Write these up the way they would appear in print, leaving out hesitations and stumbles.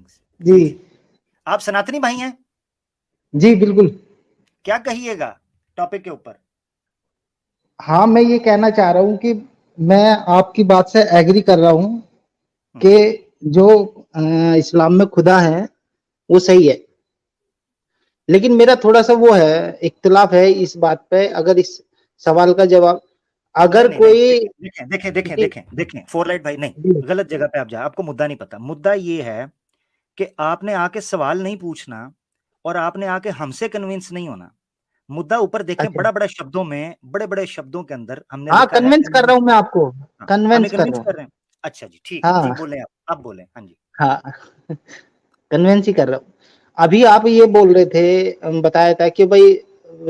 Greetings. जी आप सनातनी भाई हैं? जी बिल्कुल। क्या कहिएगा टॉपिक के ऊपर? हाँ, मैं ये कहना चाह रहा हूँ कि मैं आपकी बात से एग्री कर रहा हूँ कि जो इस्लाम में खुदा है वो सही है, लेकिन मेरा थोड़ा सा वो है, इख्तिलाफ है इस बात पे। अगर इस सवाल का जवाब अगर नहीं, कोई देखें देखें देखें देखें देखें फोरलाइट भाई, नहीं, गलत जगह पे आप जा, आपको मुद्दा नहीं पता। मुद्दा ये है कि आपने आके सवाल नहीं पूछना और आपने आके हमसे कन्विंस नहीं होना। मुद्दा ऊपर देखें, अच्छा, बड़ा बड़ा शब्दों में, बड़े बड़े शब्दों के अंदर हमने हाँ लिखा है कन्विंस कर रहा हूँ मैं आपको, हाँ, हमें कन्विंस कर कन्विंस रहा कर हूँ। रहे हैं। अच्छा जी, ठीक है जी, हाँ बोले आप बोले। हाँ जी। हाँ कन्विंस ही कर रहा हूँ। अभी आप ये बोल रहे थे, बताया था कि भाई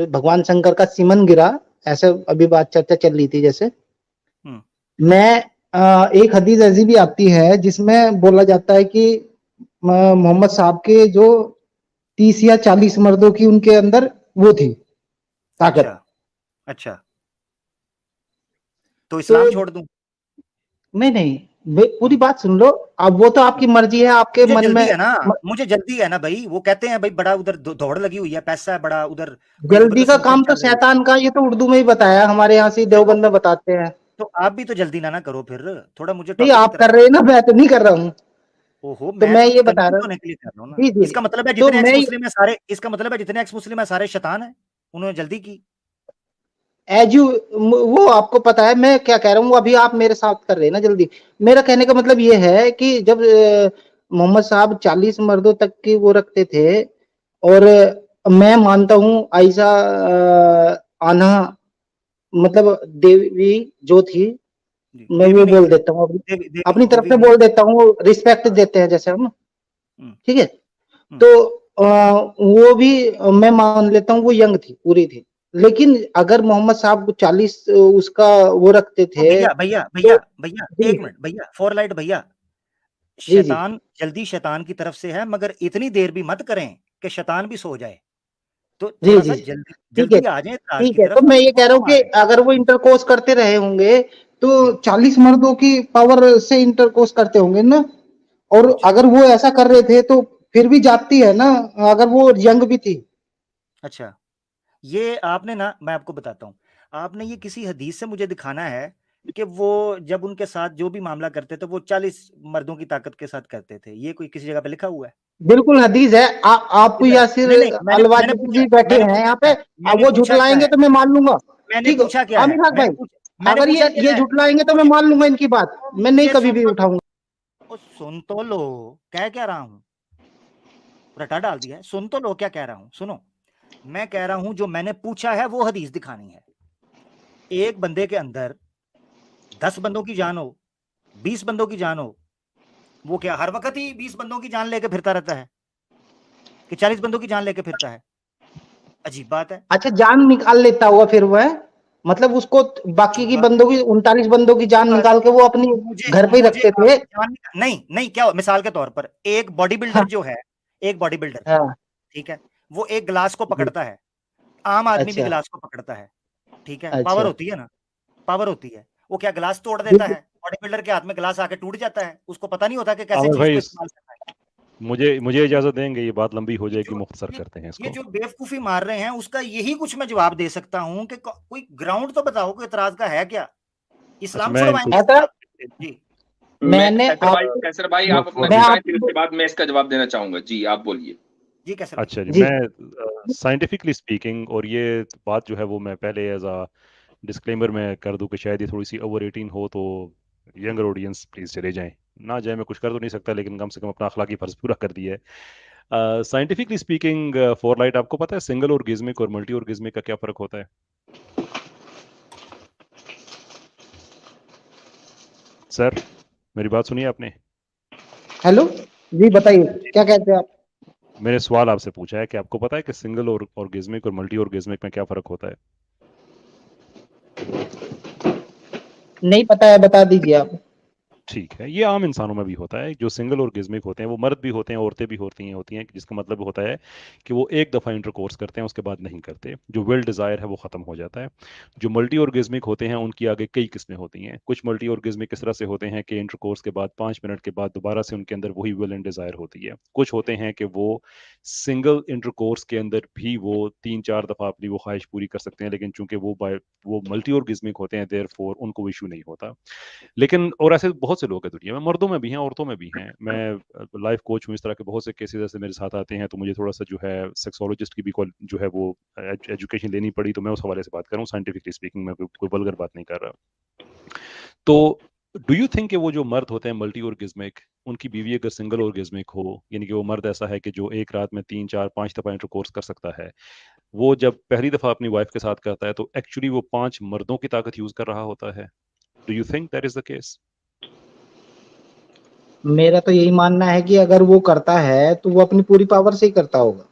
भगवान शंकर का सीमन गिरा, ऐसे अभी बात चर्चा चल रही थी जैसे। मैं एक हदीस ऐसी भी आती है जिसमें बोला जाता है कि मोहम्मद साहब के जो 30 या 40 मर्दों की उनके अंदर वो थी ताकत। अच्छा अच्छा, तो तो इस्लाम छोड़ दूं? नहीं, पूरी बात सुन लो। अब वो तो आपकी मर्जी है, आपके मुझे मन जल्दी में है ना, मुझे जल्दी है ना भाई। वो कहते हैं भाई बड़ा उधर दौड़ लगी हुई है, पैसा है बड़ा उधर, बड़ी जल्दी जबरदस्त का मीटिंग काम तो चल रही है। शैतान का, ये तो उर्दू में ही बताया, हमारे यहाँ से देवबंद में बताते हैं। तो आप भी तो जल्दी ना करो फिर, थोड़ा मुझे नहीं, टॉपिक की आप तरफ। कर रहे हैं ना, मैं तो नहीं कर रहा हूँ। ओहो, तो मैं मैं तो ये बता कन्फ्यूज रहा हूँ। होने के लिए कर रहा हूँ ना। जी जी, इसका मतलब है तो जितने एक्स मैं मुस्लिम है सारे, इसका मतलब है जितने एक्स मुस्लिम है सारे शैतान है, उन्होंने जल्दी की। एज यू, वो आपको पता है मैं क्या कह रहा हूँ, अभी आप मेरे साथ कर रहे हैं ना जल्दी। मेरा कहने का मतलब ये है कि जब मोहम्मद साहब 40 मर्दों तक की वो रखते थे, और मैं मानता हूँ आयशा आना, मतलब देवी जो थी, मैं देवी वो नहीं बोल थी, देता हूँ अपनी देवी अपनी तरफ देवी से नहीं बोल थी। देता हूँ, रिस्पेक्ट देते हैं जैसे हम, हम्म, ठीक है। हम्म, तो वो भी मैं मान लेता हूँ वो यंग थी, पूरी थी। लेकिन अगर मोहम्मद साहब को 40 उसका वो रखते तो थे भैया भैया तो। भैया भैया, जी एक मिनट भैया, फोर लाइट भैया, जी जी शैतान जल्दी शैतान की तरफ से है, मगर इतनी देर भी मत करें कि शैतान भी सो जाए। तो जी थोड़ा जी सा जी, जल्दी ठीक है जल्दी आ जाए इत्राज ठीक की है। तरफ, तो मैं तो ये कह रहा क्यों हूँ आ कि रहे हैं? अगर वो इंटरकोर्स करते रहे होंगे तो जी 40 मर्दों की पावर से इंटरकोर्स करते होंगे ना। और अच्छा अगर वो ऐसा कर रहे थे तो फिर भी जाती है ना, अगर वो यंग भी थी। अच्छा, ये आपने ना, मैं आपको बताता हूँ, आपने ये किसी हदीस से मुझे दिखाना है कि वो जब उनके साथ जो भी मामला करते थे वो 40 मर्दों की ताकत के साथ करते थे। ये कोई किसी जगह पे लिखा हुआ है? बिल्कुल हदीज है। आप किधर? यासिर नहीं नहीं, मैंने अलवाजी पूछा, जी बैठे हैं यहाँ पे, अब मैंने वो पूछा क्या झुटलाएंगे है, तो मैं मान लूंगा। मैंने ठीक है पूछा क्या है, आमिर हक भाई, मैंने अगर पूछा ये क्या है? झुटलाएंगे तो मैं मुझे मान लूंगा इनकी बात, मैं नहीं मुझे कभी सुन भी तो, उठाऊंगा। सुन तो लो, कह क्या रहा हूँ, रटा डाल दिया है, सुन तो लो क्या कह रहा हूँ, सुनो। मैं कह रहा हूँ जो मैंने पूछा है वो हदीस दिखानी है। एक बंदे के अंदर 10 बंदों की जान हो, 20 बंदों की जान हो, वो क्या हर वक्त ही 20 बंदों की जान लेके फिरता रहता है कि 40 बंदों की जान लेके फिरता है? अजीब बात है। अच्छा, जान निकाल लेता होगा फिर वह, मतलब उसको बाकी की अजीब बंदों की 39 बंदों की जान बात। निकाल के वो अपनी मुझे घर पे ही मुझे रखते थे। नहीं नहीं, क्या मिसाल के तौर पर एक बॉडी बिल्डर हाँ जो है, एक बॉडी बिल्डर, हाँ ठीक है, वो एक गिलास को जी, पकड़ता है, आम आदमी भी अच्छा गिलास को पकड़ता है, ठीक है, पावर अच्छा, होती है ना, पावर होती है। वो क्या गिलास तोड़ देता बिल्कुल। है? बॉडी बिल्डर के हाथ में गिलास आके टूट जाता है, उसको पता नहीं होता कि कैसे आमिर चीज को भाई, इस्तेमाल करना है। मुझे मुझे इजाजत देंगे? ये बात लंबी हो ये जाएगी, जो मुख्तसर ये, करते हैं ये इसको। जो बेवकूफी मार रहे हैं उसका यही कुछ मैं जवाब दे सकता हूं कि कोई ग्राउंड तो बताओ, कोई इतराज का है क्या? अच्छा, इस्लाम मैं छुड़वाएंगे ऐसा इसके बाद? जी मैंने आप कैसर भाई आप अपना मैं जी बताएं, फिर आपको उसके बाद मैं इसका जवाब देना चाहूंगा। जी आप बोलिए। जी, कैसे भाई? अच्छा जी, जी मैं साइंटिफिकली स्पीकिंग, और ये बात जो है वो मैं पहले एज अ डिस्क्लेमर में कर दूं कि शायद ये थोड़ी सी ओवर 18 हो, तो यंगर ऑडियंस प्लीज चले जाएं। ना जाए, मैं कुछ कर तो नहीं सकता, लेकिन कम से कम अपना अखलाकी फर्ज पूरा कर दिया है। साइंटिफिकली स्पीकिंग, फॉर लाइट, आपको पता है सिंगल ऑर्गेज्मिक और मल्टी ऑर्गेज्मिक का क्या फर्क होता है? सर, मेरी बात सुनिए आपने। हेलो जी, बताइए क्या कहते हैं आप। मैंने सवाल आपसे पूछा है कि आपको पता है कि सिंगल और ऑर्गेज्मिक और मल्टी ऑर्गेज्मिक में क्या फर्क होता है? नहीं पता है, बता दीजिए आप। ठीक है, ये आम इंसानों में भी होता है। जो सिंगल ऑर्गेज्मिक होते हैं वो मर्द भी होते हैं, औरतें भी होती हैं, जिसका मतलब होता है कि वो एक दफ़ा इंटरकोर्स करते हैं, उसके बाद नहीं करते। जो विल डिज़ायर है वो ख़त्म हो जाता है। जो मल्टी ऑर्गेज्मिक होते हैं उनकी आगे कई किस्में होती हैं। कुछ मल्टी ऑर्गेज्मिक इस तरह से होते हैं कि इंटरकोर्स के बाद 5 मिनट के बाद दोबारा से उनके अंदर वही विल एंड डिज़ायर होती है। कुछ होते हैं कि वो सिंगल इंटरकोर्स के अंदर भी वो 3-4 दफ़ा अपनी वो ख्वाहिश पूरी कर सकते हैं, लेकिन चूंकि वो मल्टी ऑर्गेज्मिक होते हैं, देयरफॉर उनको इशू नहीं होता। लेकिन और ऐसे बहुत से लोग हैं दुनिया में, मर्दों में भी हैं, औरतों में भी हैं। मैं लाइफ कोच हूँ, इस तरह के बहुत से केसेस ऐसे मेरे साथ आते हैं, तो मुझे थोड़ा सा जो है सेक्सोलॉजिस्ट की भी जो है वो एजुकेशन लेनी पड़ी, तो मैं उस हवाले से बात कर रहा हूँ। साइंटिफिकली स्पीकिंग मैं कोई वल्गर बात नहीं कर रहा। तो डू यू थिंक कि वो जो मर्द होते हैं मल्टी ऑर्गेज्मिक, उनकी बीवी अगर सिंगल ऑर्गेज्मिक हो, यानी कि वो मर्द ऐसा है कि जो एक रात में 3-4-5 दफ़ा इंटरकोर्स कर सकता है, वो जब पहली दफ़ा अपनी वाइफ के साथ करता है तो एक्चुअली वो 5 मर्दों की ताकत यूज कर रहा होता है? Do you think that is the case? मेरा तो यही मानना है कि अगर वो करता है तो वो अपनी पूरी पावर से ही करता होगा।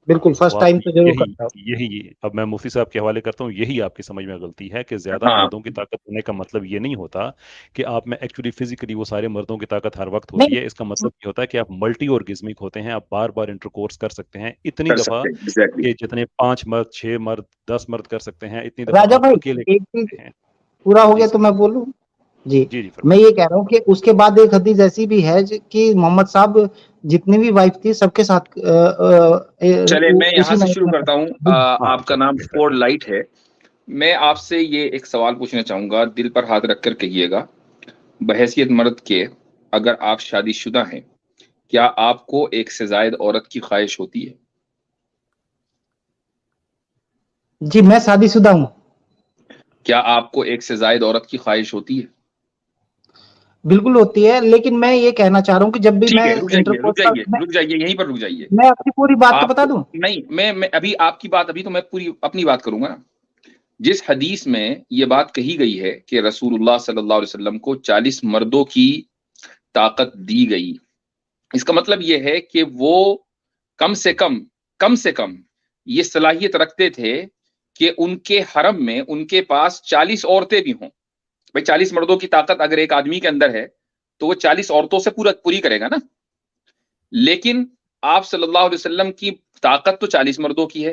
बिल्कुल फर्स्ट टाइम तो जरूर करता होगा। यही अब मैं मुफ्ती साहब के हवाले करता हूँ, यही आपकी समझ में गलती है कि ज्यादा हाँ मर्दों की ताकत होने का मतलब ये नहीं होता कि आप में एक्चुअली फिजिकली वो सारे मर्दों की ताकत हर वक्त होती नहीं, है। इसका मतलब ये होता है कि आप मल्टी ऑर्गेज्मिक होते हैं, आप बार बार इंटरकोर्स कर सकते हैं इतनी कर दफा सकते हैं एग्जैक्टली। कि जितने 5 मर्द, 6 मर्द, 10 मर्द कर सकते हैं, इतनी दफा राजा आप भाई अकेले एक कर चीज सकते हैं। पूरा हो जी गया सर। तो मैं बोलूं। जी, जी जी मैं फरमाइए। ये कह रहा हूँ कि उसके बाद एक हदीस ऐसी भी है कि मोहम्मद साहब जितनी भी वाइफ थी सबके साथ चले मैं यहाँ उसी से नाइट शुरू में करता हूँ। हाँ आपका नाम जी, फोर्ड लाइट है। मैं आपसे ये एक सवाल पूछना चाहूंगा, दिल पर हाथ रखकर कहिएगा। बहैसियत मर्द के, अगर आप शादीशुदा हैं, क्या आपको एक से जायद औरत की ख्वाहिश होती है? जी मैं शादीशुदा हूँ। क्या आपको एक से जायद औरत की ख्वाहिश होती है? बिल्कुल होती है, लेकिन मैं ये कहना चाह रहा हूँ कि जब भी ठीक मैं है, रुक जाइए रुक इंटरकोर्स का जाइए रुक जाइए, यहीं पर रुक जाइए। मैं अपनी पूरी बात तो बता आपको दूं। नहीं, मैं अभी आपकी बात, अभी तो मैं पूरी अपनी बात करूंगा ना। जिस हदीस में ये बात कही गई है कि रसूलुल्लाह सल्लल्लाहु अलैहि वसल्लम को 40 मर्दों की ताकत दी गई, इसका मतलब ये है कि वो कम से कम ये सलाहियत रखते थे कि उनके हरम में उनके पास 40 औरतें भी हों। भाई 40 मर्दों की ताकत अगर एक आदमी के अंदर है तो वो 40 औरतों से पूरी करेगा ना। लेकिन आप सल्लल्लाहु अलैहि वसल्लम की ताकत तो 40 मर्दों की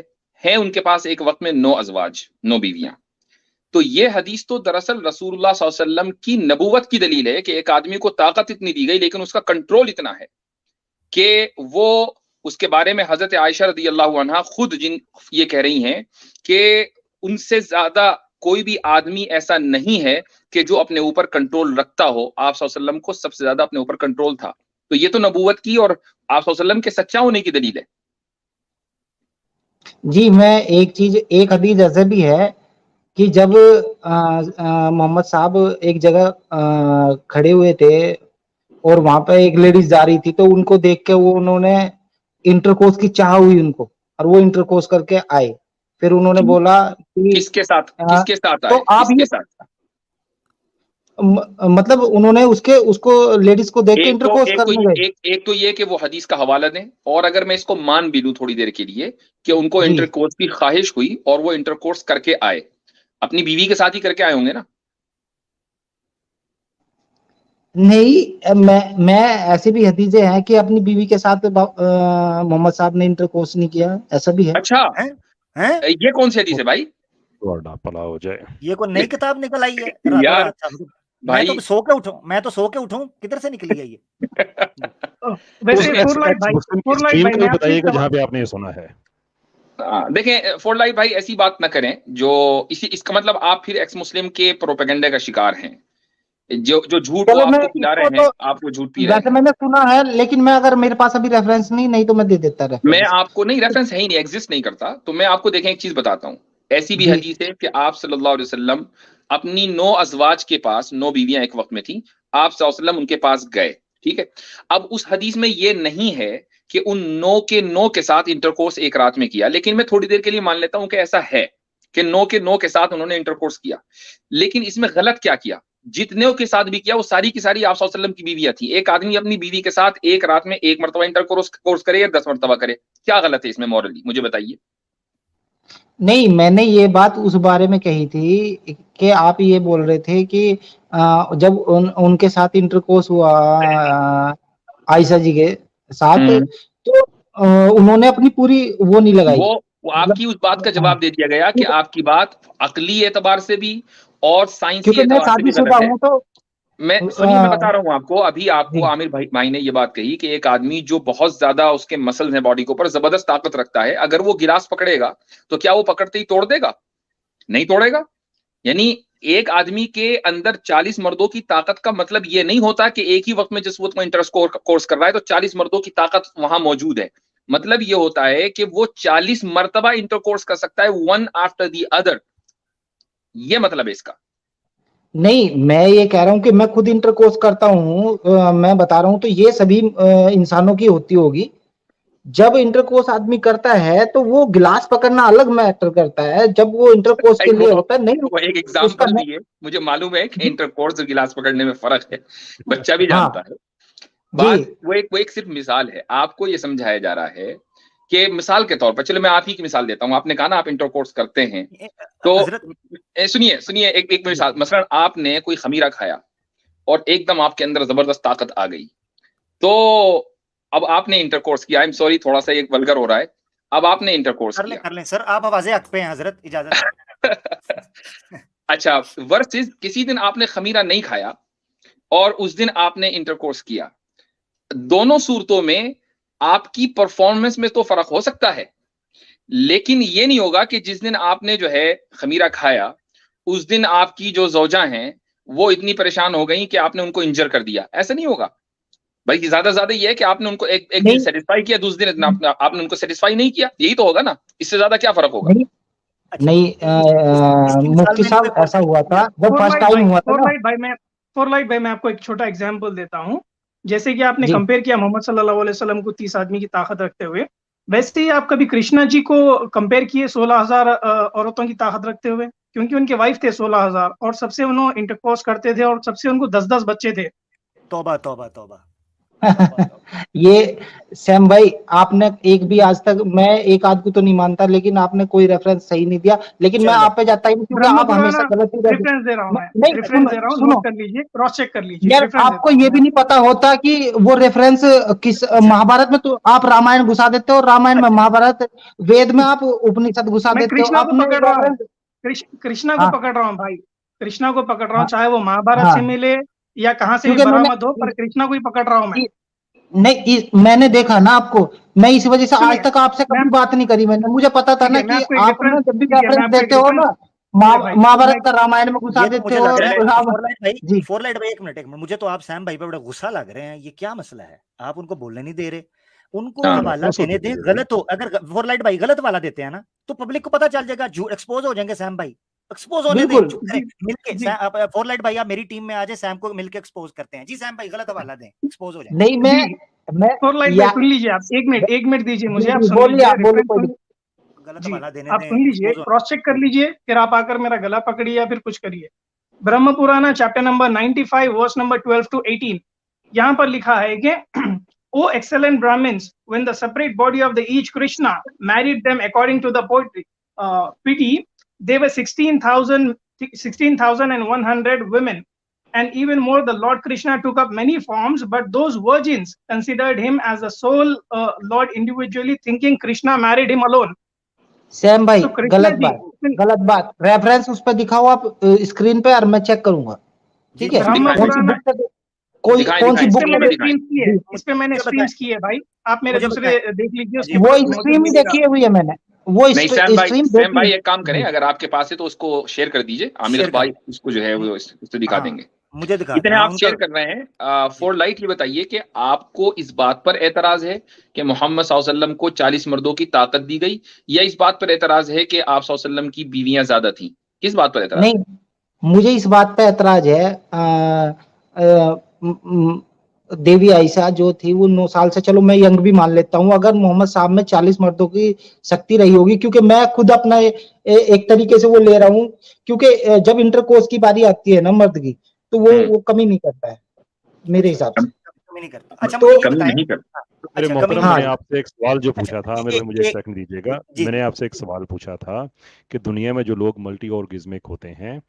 है उनके पास एक वक्त में 9 अजवाज, 9 बीवियां। तो ये हदीस तो दरअसल रसूलुल्लाह सल्लल्लाहु अलैहि वसल्लम की नबूवत की दलील है कि एक आदमी को ताकत इतनी दी गई, लेकिन उसका कंट्रोल इतना है कि वो, उसके बारे में हजरत आयशा रदी अल्लाह अन्हा खुद जिन ये कह रही हैं कि उनसे ज्यादा कोई भी आदमी ऐसा नहीं है कि जो अपने ऊपर कंट्रोल रखता हो। आप सल्लल्लाहु अलैहि वसल्लम को सबसे ज्यादा अपने ऊपर कंट्रोल था। तो ये तो नबूवत की और आप सल्लल्लाहु अलैहि वसल्लम के सच्चा होने की दलील है। जी मैं एक हदीस ऐसे भी है कि जब मोहम्मद साहब एक जगह खड़े हुए थे और वहां पे एक लेडीज जा रही थी, तो उनको देख के वो उन्होंने इंटरकोर्स की चाह हुई उनको, और वो इंटरकोर्स करके आए। फिर उन्होंने बोला कि किसके साथ तो आए, आप किसके ये साथ? मतलब उन्होंने उसको लेडीज को देख के इंटरकोर्स करने गए। एक तो ये कि वो हदीस का हवाला दें, और अगर मैं इसको मान भी लूं थोड़ी देर के लिए कि उनको जी इंटरकोर्स की ख्वाहिश हुई और वो इंटरकोर्स करके आए, अपनी बीवी के साथ ही करके आए होंगे ना। नहीं, मैं ऐसी भी हदीसें हैं कि अपनी बीवी के साथ मोहम्मद साहब ने इंटरकोर्स नहीं किया, ऐसा भी है। अच्छा, हैं हैं ये कौन सी हदीस है भाई? वर्डा पला हो जाए। ये कोई नई किताब निकल आई है? बड़ा यार अच्छा। भाई मैं तो सो के उठूं, किधर से निकली है ये? तो तो वैसे एक्स फुल लाइट एक्स भाई, मुस्लिम की फुल लाइट स्ट्रीम भाई का भी मैं आपसे बताइएगा जहां पे आपने ये सुना है। देखें फोर्डलाइट भाई, ऐसी बात ना करें जो इसका मतलब आप फिर एक्स मुस्लिम के प्रोपेगेंडे का शिकार हैं। जो जो झूठ वो चलो मैं आपको पिला इसको रहे हैं, तो आप वो झूठ पी रहे वैसे हैं। मैंने सुना है, लेकिन मैं अगर मेरे पास अभी रेफरेंस नहीं तो मैं दे देता मैं रेफरेंस। आपको, नहीं रेफरेंस है ही नहीं, एग्जिस्ट नहीं करता, तो मैं आपको देखें एक चीज बताता हूं। ऐसी भी जी हदीस है कि आप सल्लल्लाहु अलैहि वसल्लम अपनी 9 अजवाज के पास, 9 बीवियां एक वक्त में थी, आप सल्लल्लाहु अलैहि वसल्लम उनके पास गए। ठीक है, अब उस हदीस में ये नहीं है कि उन 9 के 9 के साथ इंटरकोर्स एक रात में किया, लेकिन मैं थोड़ी देर के लिए मान लेता हूं कि ऐसा है कि 9 के 9 के साथ उन्होंने इंटरकोर्स किया। लेकिन इसमें गलत क्या किया? जितने के साथ भी किया वो सारी की सारी आप सल्लल्लाहु अलैहि वसल्लम की बीवियां थी। एक आदमी अपनी बीवी के साथ एक रात में एक मरतबा इंटरकोर्स करे या 10 मरतबा करे, क्या गलत है इसमें मॉरली? मुझे बताइए। नहीं, मैंने ये बात उस बारे में कही थी कि आप ये बोल रहे थे कि जब उनके साथ इंटरकोर्स हुआ आयशा जी के साथ, तो उन्होंने अपनी पूरी वो नहीं लगाई। वो आपकी उस बात का जवाब दे दिया गया कि आपकी बात अकली एतबार से भी और साइंसी क्योंकि मैं एतबार से भी शादीशुदा गलत है। हूँ, तो सुनिए, मैं बता रहा हूँ आपको, अभी आपको जी। आमिर भाई ने ये बात कही कि एक आदमी जो बहुत ज्यादा उसके मसल्स हैं बॉडी के ऊपर, जबरदस्त ताकत रखता है, अगर वो गिलास पकड़ेगा तो क्या वो पकड़ते ही तोड़ देगा? नहीं तोड़ेगा। यानी एक आदमी के अंदर 40 मर्दों की ताकत का मतलब ये नहीं होता कि एक ही वक्त में जिस वक्त में इंटरकोर्स कर रहा है तो 40 मर्दों की ताकत वहां मौजूद है। मतलब ये होता है कि वो 40 मर्तबा इंटरकोर्स कर सकता है, वन आफ्टर द अदर। ये मतलब है इसका। नहीं, मैं ये कह रहा हूँ कि मैं खुद इंटरकोर्स करता हूँ, मैं बता रहा हूँ, तो ये सभी इंसानों की होती होगी। जब इंटरकोर्स आदमी करता है तो वो गिलास पकड़ना अलग मैटर करता है, जब वो इंटरकोर्स के लिए होता है, नहीं वो एक उसका एग्जाम्पल दिए, मुझे मालूम है कि इंटरकोर्स और गिलास पकड़ने में फर्क है, बच्चा भी जानता है। बात जी। वो एक सिर्फ मिसाल है, आपको ये समझाया जा रहा है कि मिसाल के तौर पर, चलो मैं आप ही की मिसाल देता हूँ। आपने कहा ना आप इंटरकोर्स करते हैं, तो सुनिए एक मिसाल। मसलन आपने कोई खमीरा खाया और एकदम आपके अंदर जबरदस्त ताकत आ गई, तो अब आपने इंटरकोर्स किया। आई एम सॉरी, थोड़ा सा एक वल्गर हो रहा है। अब आपने इंटरकोर्स किया, कर लें सर, आप आवाज़ें हक पे हैं हजरत, इजाजत। अच्छा, वर्सेस किसी दिन आपने खमीरा नहीं खाया और उस दिन आपने इंटरकोर्स किया। दोनों सूरतों में आपकी परफॉर्मेंस में तो फर्क हो सकता है, लेकिन ये नहीं होगा कि जिस दिन आपने जो है खमीरा खाया उस दिन आपकी जो ज़ौजा हैं वो इतनी परेशान हो गई कि आपने उनको इंजर कर दिया। ऐसा नहीं होगा। बल्कि ज्यादा ये है कि आपने उनको एक दिन नहीं सेटिस्फाई किया, दूसरे दिन आपने उनको सेटिस्फाई नहीं किया। यही तो होगा ना, इससे ज्यादा क्या फर्क होगा? नहीं नहीं, मुफ्ती साहब, ऐसा हुआ था जब फर्स्ट टाइम हुआ था ना। फोरलाइट भाई, मैं आपको एक छोटा एग्जांपल देता हूँ। जैसे कि आपने जी। कंपेयर किया मोहम्मद सल्लल्लाहु अलैहि वसल्लम को 30 आदमी की ताकत रखते हुए, वैसे ही आप कभी कृष्णा जी को कंपेयर किए 16,000 औरतों की ताकत रखते हुए? क्योंकि उनके वाइफ थे 16,000 और सबसे उन्होंने इंटरकोर्स करते थे और सबसे उनको 10-10 बच्चे थे। तौबा तौबा तौबा। ये सैम भाई, आपने एक भी आज तक, मैं एक आध को तो नहीं मानता, लेकिन आपने कोई रेफरेंस सही नहीं दिया। लेकिन मैं आप पे जाता ही नहीं, क्योंकि आप हमेशा गलत ही रेफरेंस दे रहा हूँ, मैं नहीं, रेफरेंस दे रहा हूँ, सुनो नोट कर लीजिए, क्रॉस चेक कर लीजिए। यार, आपको ये भी नहीं पता होता कि वो रेफरेंस किस महाभारत में, तो आप रामायण घुसा देते हो, रामायण में महाभारत, वेद में आप उपनिषद घुसा मैं देते हो। कृष्णा को आपने पकड़ रहा हूँ, कृष्णा को पकड़ रहा हूँ भाई, कृष्णा को पकड़ रहा हूँ, चाहे वो महाभारत से मिले या कहाँ से भी बरामद हो, पर कृष्णा को ही पकड़ रहा हूँ मैं। नहीं, मैंने देखा ना आपको, मैं इस वजह से आज तक आपसे कभी बात नहीं करी। मैंने, मुझे पता था ना कि आप ना जब भी रेफरेंस देते हो ना, महाभारत का रामायण में घुसा देते हो। फोरलाइट भाई, एक मिनट, मुझे तो आप सैम भाई पे बड़ा गुस्सा लग रहे हैं। ये क्या मसला है? आप उनको बोलने नहीं दे रहे, उनको हवाला देने दें। गलत हो, अगर फोरलाइट भाई गलत वाला देते हैं ना तो पब्लिक को पता चल जाएगा, एक्सपोज हो जाएंगे सैम भाई। एक्सपोज होने दें, मिलके। फोरलाइट भाई आप मेरी टीम में आ जाए, सैम को मिलके एक्सपोज करते हैं। जी सैम भाई, गलत हवाला दें, एक्सपोज हो जाए। नहीं, मैं फोरलाइट भाई सुन लीजिए, आप एक मिनट दीजिए मुझे, आप सुन बोलिए, आप लीजिए, गलत हवाला देने आप सुन लीजिए, क्रॉस चेक कर लीजिए, फिर आप आकर मेरा गला पकड़िए या फिर कुछ करिए। Brahma Purana chapter number 95 verse number 12 to 18, यहाँ पर लिखा है कि O excellent Brahmins, when the separate body of the each Krishna married them according to the poetry, pity, they were 16,100 women, and even more the Lord Krishna took up many forms, but those virgins considered him as the sole Lord individually, thinking Krishna married him alone. Sam भाई, गलत बात। Reference उस पर दिखाओ आप screen पे, और मैं चेक करूंगा, ठीक है? कौन सी बुक इस पे मैंने स्ट्रीम्स की है भाई, आप मेरे दूसरे देख लीजिए। वो स्ट्रीम देखी हुई है मैंने, वो सैम भाई एक काम करें, अगर आपके पास है तो उसको शेयर कर दीजिए, आमिर भाई उसको जो है वो उसको दिखा देंगे। मुझे दिखा, इतने आप शेयर कर रहे हैं। फोरलाइट, ये बताइए कि आपको इस बात पर एतराज है कि मोहम्मद सल्लल्लाहु अलैहि वसल्लम को 40 मर्दों की ताकत दी गई, या इस बात पर एतराज है कि आप सल्लल्लाहु अलैहि वसल्लम की बीवियां ज्यादा थी? किस बात पर एतराज? नहीं, मुझे इस बात पर एतराज है, देवी आयशा जो थी वो 9 साल से, चलो मैं यंग भी मान लेता हूँ, अगर मोहम्मद साहब में 40 मर्दों की शक्ति रही होगी, क्योंकि मैं खुद अपना एक तरीके से वो ले रहा हूँ, क्योंकि जब इंटरकोर्स की बारी आती है ना मर्द की, तो वो कमी नहीं करता है मेरे हिसाब से। कमी नहीं करता। अच्छा, तो कमी नहीं करता। मेरे अच्छा, मोहतरम, कमी मैंने हाँ आपसे एक सवाल जो अच्छा पूछा था, ए, मेरे ए, मुझे एक ए, सेकंड दीजिएगा। जी मैंने जी आपसे एक सवाल पूछा था कि दुनिया में जो लोग मल्टी ऑर्गेज्मिक होते हैं,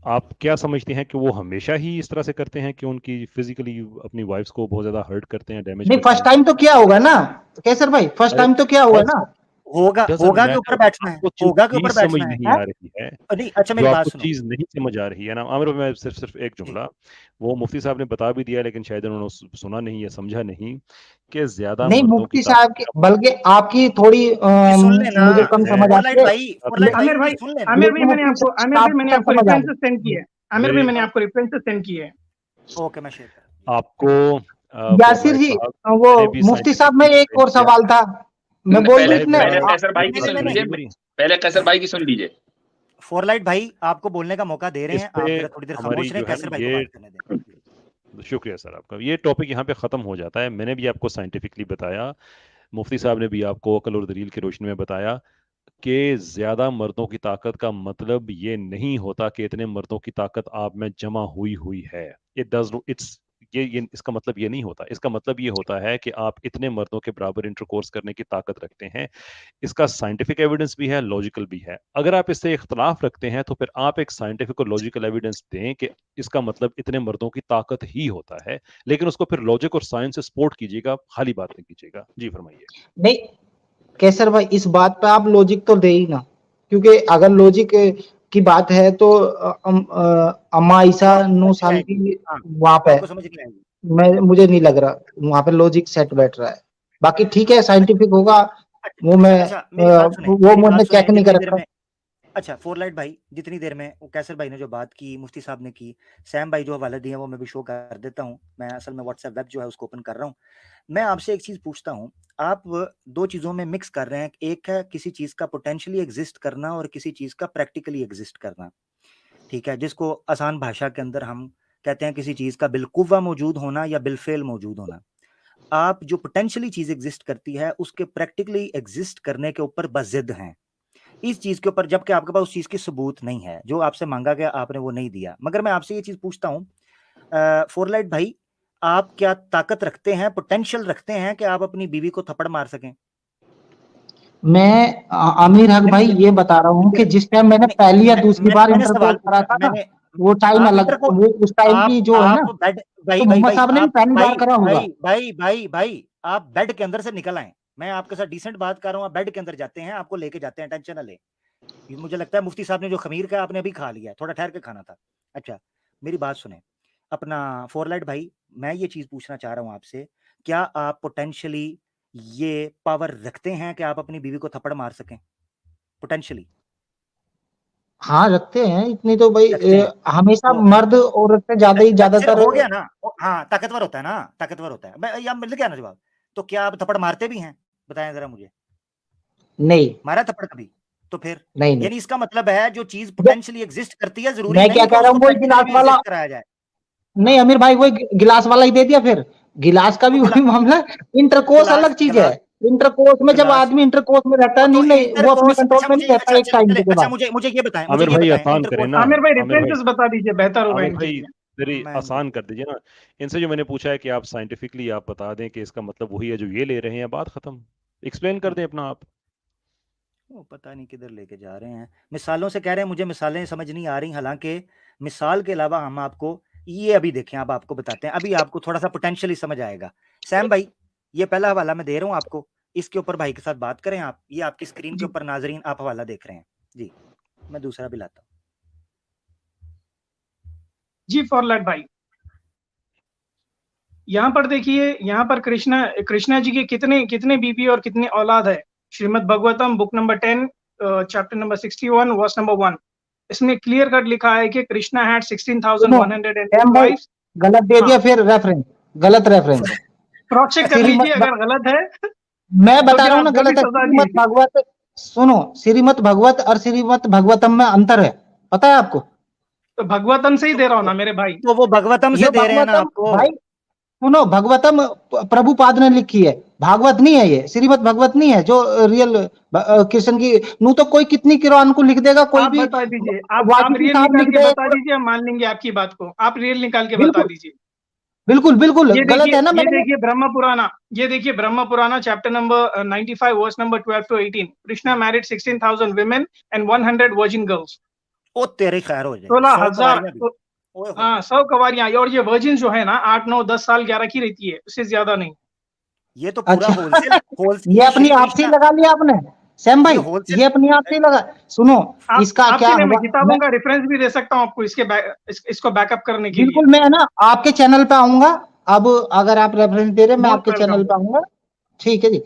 आप क्या समझते हैं कि वो हमेशा ही इस तरह से करते हैं कि उनकी फिजिकली अपनी वाइफ्स को बहुत ज्यादा हर्ट करते हैं, डैमेज नहीं, करते फर्स्ट हैं? टाइम तो क्या होगा ना कैसर भाई, फर्स्ट अरे टाइम तो क्या होगा फर्स्ट ना, होगा डजंट के ऊपर मैटर, बैठना है, आपको जो होगा के ऊपर चीज समझ बैठना है। नहीं है? आ रही है, नहीं अच्छा जो मेरी बात आपको सुनो चीज नहीं समझ आ रही है ना आमिर भाई, मैं सिर्फ सिर्फ एक जी जुमला, वो मुफ्ती साहब ने बता भी दिया लेकिन शायद उन्होंने सुना नहीं या समझा नहीं कि ज्यादा नहीं मर्दों की मुफ्ती ताकत साहब की, का बल्कि आपकी थोड़ी ये सुन लेना मुझे कम समझ फोरलाइट आती है, भाई, फोरलाइट भाई आमिर भाई, ये सुन लेना। आमिर भाई लेकिन मैंने मुफ्ती आपको साहब को समझ आ रेफरेंसेस सेंड किए हैं। आमिर भाई मेरी मैंने आपको रेफरेंसेस सेंड किए हैं। ओके मैं शेयर कर आपको यासिर फोरलाइट जी, साहब वो ने भी मुफ्ती साहब में साइंटिफिकली एक एक्सप्लेन और किया। सवाल था, मैं बोल पहले रही थी ना पहले साहिब कैसर भाई की नहीं सुन नहीं लीजिए, मेरी पहले कैसर भाई की सुन लीजिए। फोरलाइट भाई आपको बोलने का मौका दे रहे इस हैं, पे आप जरा थोड़ी देर हमारी खामोश रहें, जो है कैसर ना भाई को बात करने दें। शुक्रिया सर आपका, ये टॉपिक यहाँ पे ख़त्म हो जाता है। मैंने भी आपको साइंटिफिकली बताया, मुफ्ती साहब ने भी आपको अकल और दलील की रोशनी में बताया कि ज़्यादा मर्दों की ताकत का मतलब ये नहीं होता कि इतने मर्दों की ताकत आप में जमा हुई हुई है। इट डज इट्स ये इसका मतलब ये नहीं होता। इसका मतलब ये होता है कि आप इतने मर्दों के बराबर इंटरकोर्स करने की ताकत रखते हैं। इसका साइंटिफिक एविडेंस भी है, लॉजिकल भी है। अगर आप इससे इख्तलाफ रखते हैं तो फिर आप एक साइंटिफिक और लॉजिकल एविडेंस दें कि इसका मतलब इतने मर्दों की ताकत ही होता है, लेकिन उसको फिर लॉजिक और साइंस से सपोर्ट कीजिएगा, खाली बात नहीं कीजिएगा। जी फरमाइए। नहीं कैसर भाई, इस बात पे आप लॉजिक तो दे ही ना, क्योंकि अगर लॉजिक की बात है तो अम्मा ईसा वो आपको 9 समझ नहीं साल आएगी, की हाँ वहां वो पे, आपको समझ नहीं आएगी। मैं मुझे नहीं लग रहा वहां पे लॉजिक सेट बैठ रहा है। बाकी ठीक है, साइंटिफिक होगा वो मैं अच्छा मेरी बात सुने, वो मेरी बात मैंने सुने, चेक नहीं जितनी कर देर रखा। में अच्छा फोरलाइट भाई, जितनी देर में वो कैसर भाई ने जो बात की, मुफ्ती साहब ने की, सैम भाई जो हवाले दिए वो मैं भी शो कर देता हूँ। मैं असल में व्हाट्सएप वेब जो है उसको ओपन कर रहा हूँ। मैं आपसे एक चीज पूछता हूँ, आप दो चीजों में मिक्स कर रहे हैं। एक है किसी चीज का पोटेंशियली एग्जिस्ट करना और किसी चीज का प्रैक्टिकली एग्जिस्ट करना, ठीक है, जिसको आसान भाषा के अंदर हम कहते हैं किसी चीज का बिलकुवा मौजूद होना या बिलफेल मौजूद होना। आप जो पोटेंशियली चीज एग्जिस्ट करती है उसके प्रैक्टिकली एग्जिस्ट करने के ऊपर बजिद हैं इस चीज के ऊपर, जबकि आपके पास उस चीज की सबूत नहीं है। जो आपसे मांगा गया आपने वो नहीं दिया। मगर मैं आपसे ये चीज पूछता हूँ फोरलाइट भाई, आप क्या ताकत रखते हैं, पोटेंशियल रखते हैं कि आप अपनी बीवी को थप्पड़ मार सकें? मैं आमिर हक भाई ये बता रहा हूँ कि जिस टाइम मैंने पहली या दूसरी बार मैंने इंटरकोर्स सवाल करा पूछा, था ना, मैंने वो टाइम आप अलग, इंटर को वो उस टाइम की जो है ना, आप बेड भाई तो भाई मोहम्मद भाई साहब ने भी आप पहली बार भाई करा होगा। भाई भाई भाई भाई आप बेड के अंदर से निकल आए। मैं आपके साथ डिसेंट बात कर रहा हूँ, आप बेड के अंदर जाते हैं, आपको लेके जाते हैं, टेंशन ना ले। मुझे लगता है मुफ्ती साहब ने जो खमीर का आपने अभी खा लिया, थोड़ा ठहर के खाना था। अच्छा मेरी बात सुने अपना फोरलाइट भाई, मैं ये चीज पूछना चाह रहा हूँ आपसे, क्या आप पोटेंशियली ये पावर रखते हैं कि आप अपनी बीवी को थप्पड़ मार सकें पोटेंशियली? हाँ रखते हैं, इतनी तो भाई रखते हैं हमेशा तो मर्द औरत से ज्यादा ही ज्यादातर हो गया ना। हाँ ताकतवर होता है ना, ताकतवर होता है। या मिल गया ना जवाब। तो क्या आप थप्पड़ मारते भी हैं? बताएं जरा मुझे, नहीं मारा थप्पड़ कभी? तो फिर नहीं नहीं यानी इसका मतलब है जो चीज पोटेंशियली एग्जिस्ट करती है जरूरी मैं नहीं क्या कि कह रहा उसको हूँ, वही प्रैक्टिकली गिलास भी वाला, एग्जिस्ट कराया जाए। नहीं हाँ अमीर भाई वही गिलास वाला ही दे दिया फिर, गिलास का तो भी वही मामला। इंटरकोर्स गिलास अलग चीज है, गिलास इंटरकोर्स में जब गिलास आदमी इंटरकोर्स में रहता है, तो नहीं वो अपने इंटरकोर्स, कंट्रोल अच्छा में मुझे नहीं रहता एक अच्छा टाइम चले, के अच्छा बाद। मुझे ये बताएं, आमिर भाई आसान करें इंटरकोर्स ना, आमिर भाई आमिर भाई रेफरेंसेस बता दीजिए, बेहतर होगा आमिर इनके भाई लिए। मेरी मैं आसान कर दीजिए ना। इनसे जो मैंने पूछा है कि आप साइंटिफिकली आप बता दें कि इसका मतलब वही है जो ये ले रहे हैं, बात खत्म। एक्सप्लेन कर दें अपना आप। वो पता नहीं किधर लेके जा रहे हैं, मिसालों से कह रहे हैं, मुझे मिसालें समझ नहीं आ रही। हालांकि मिसाल के अलावा हम आपको ये अभी देखें, अब आपको बताते हैं, अभी आपको थोड़ा सा पोटेंशियली समझ आएगा। सैम भाई ये पहला हवाला मैं दे रहा हूँ आपको, इसके ऊपर भाई के साथ बात करें आप। ये आपकी स्क्रीन के जी ऊपर नाजरीन आप हवाला देख रहे हैं जी, मैं दूसरा भी लाता हूँ। जी फॉरलैट भाई, यहाँ पर देखिए, यहाँ पर कृष्णा जी के कितने कितने बीबी और कितने औलाद है। Shrimad Bhagavatam book number 10 chapter number 61 verse number 1, इसमें क्लियर कट लिखा है कि कृष्णा हैड 16,108 सैम भाई वाइफ्स। गलत दे हाँ दिया फिर रेफरेंस, गलत रेफरेंस। क्रॉस चेक कर लीजिए, अगर गलत है मैं तो बता फिर रहा हूँ आप ना, जो भी गलत है। सजा श्रीमद् दिए। भागवत, सुनो, श्रीमद् भागवत और श्रीमद् भागवतम में अंतर है, पता है आपको? तो भगवतम से ही दे रहा हूँ ना मेरे भाई। तो वो भगवतम ये से दे रहे हैं ना भागवतम आपको। भाई, सुनो, भगवतम प्रभुपाद ने लिखी है, भागवत नहीं है ये, श्रीमद् भागवत नहीं है जो रियल कृष्ण की। नू तो कोई कितनी किरान को लिख देगा, कोई आप भी बता दीजिए, आप वाल्मीकि रियल साहब निकाल लिख के दे। बता दीजिए, हम मान लेंगे आपकी बात को। आप रियल निकाल के बता बिल्कुल दीजिए। बिल्कुल बिल्कुल गलत है ना। ये मैंने देखिए Brahma Purana chapter number 95 verse number 12 to 18, Krishna married 16,000 women and 100 virgin girls। ओ तेरी खैर हो जाए, 16,000 ओए होए। हाँ 100 कवारियां। और ये वर्जिन जो है ना 8 9 10 साल 11 की रहती है, उससे ज्यादा नहीं। ये तो पूरा अच्छा। होलसेल ये अपनी आप से ही लगा लिया आपने सैम भाई, होलसेल ये अपनी आप से ही लगा। सुनो इसका क्या आपके लिए मैं हुआ, किताबों का रेफरेंस भी दे सकता हूँ आपको इसको बैकअप करने के लिए। बिल्कुल मैं ना आपके चैनल पे आऊंगा। अब अगर आप रेफरेंस दे रहे हैं मैं मोस्ट आपके चैनल वेलकम। पे आऊंगा। ठीक है जी।